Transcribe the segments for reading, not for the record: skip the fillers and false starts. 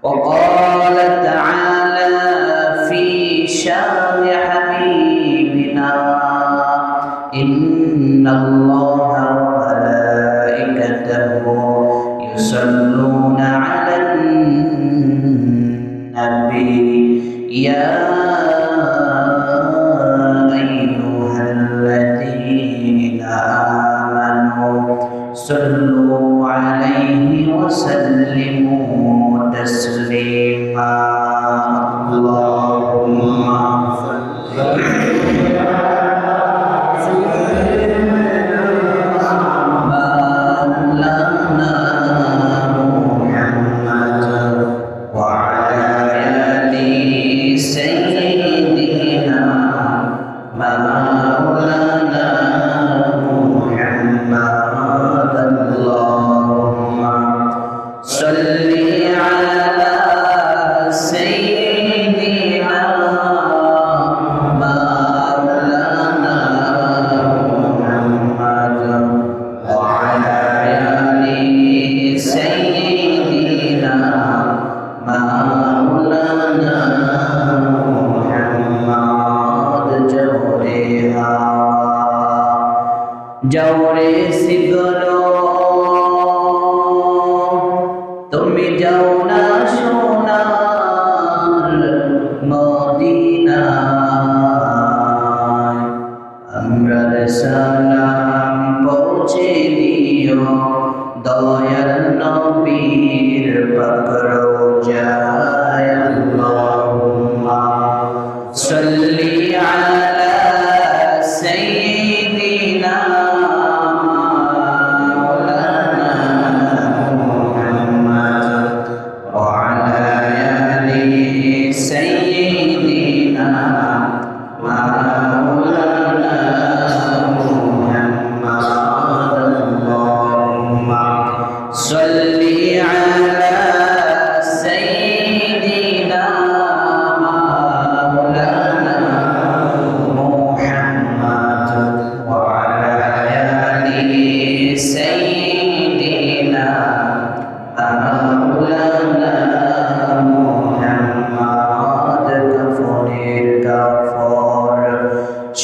وقال تعالى في شان حبيبنا إن الله وملائكته يصلون على النبي يا أيها الذين آمنوا صلوا عليه وسلموا تسليما اللهم صل যাওরে সিগরো তুমি যাও না সোনার মদিনায় আমরা সালাম পৌঁছে দিও দয়াল নবীর পাক রওজায় আল্লাহুম্মা সাল্লি আলা সাইয়্যিদিনা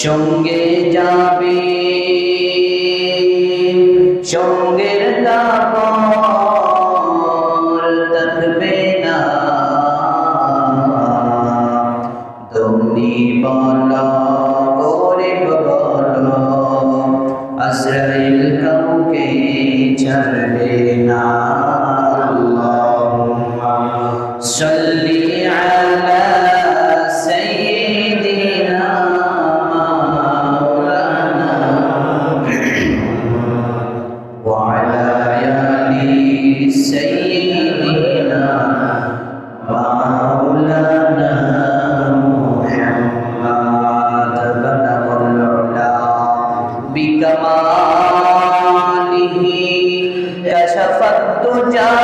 সঙ্গে যাবে সঙ্গের কাপড় থাকবে না তুমি বলো গরিব বলো আজরাইল কাউকে ছাড়বে না আল্লাহুম্মা সাল্লি আলা সাইয়্যিদিনা سيدنا مولانا محمد بلغ العلا بكماله كشف الدجى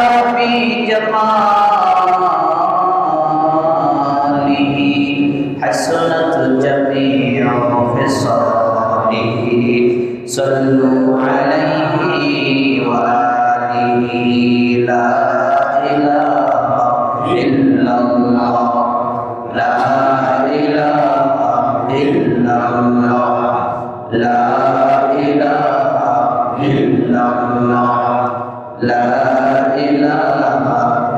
بجماله حسنت جميع خصاله صلوا عليه وآله لا إله إلا الله لا إله إلا الله لا إله إلا الله لا إله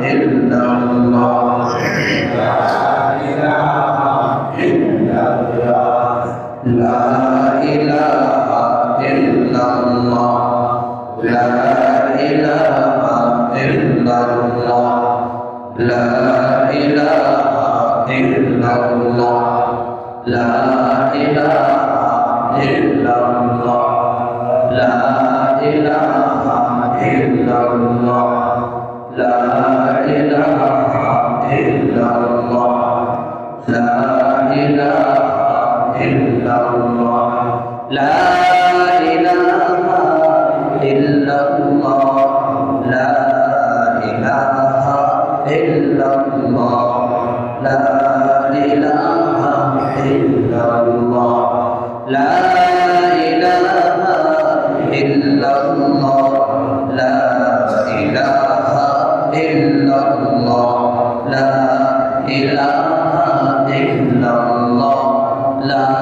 إلا الله لا إله إلا الله لا إله إلا الله لا إله إلا الله لا إله إلا الله لا إله إلا الله لا إله إلا الله لا إله إلا الله لا إله إلا الله لا إله إلا الله لا إله إلا الله لا إله إلا الله لا إله إلا الله لا إله إلا الله ইলাহা ইল্লাল্লাহ লা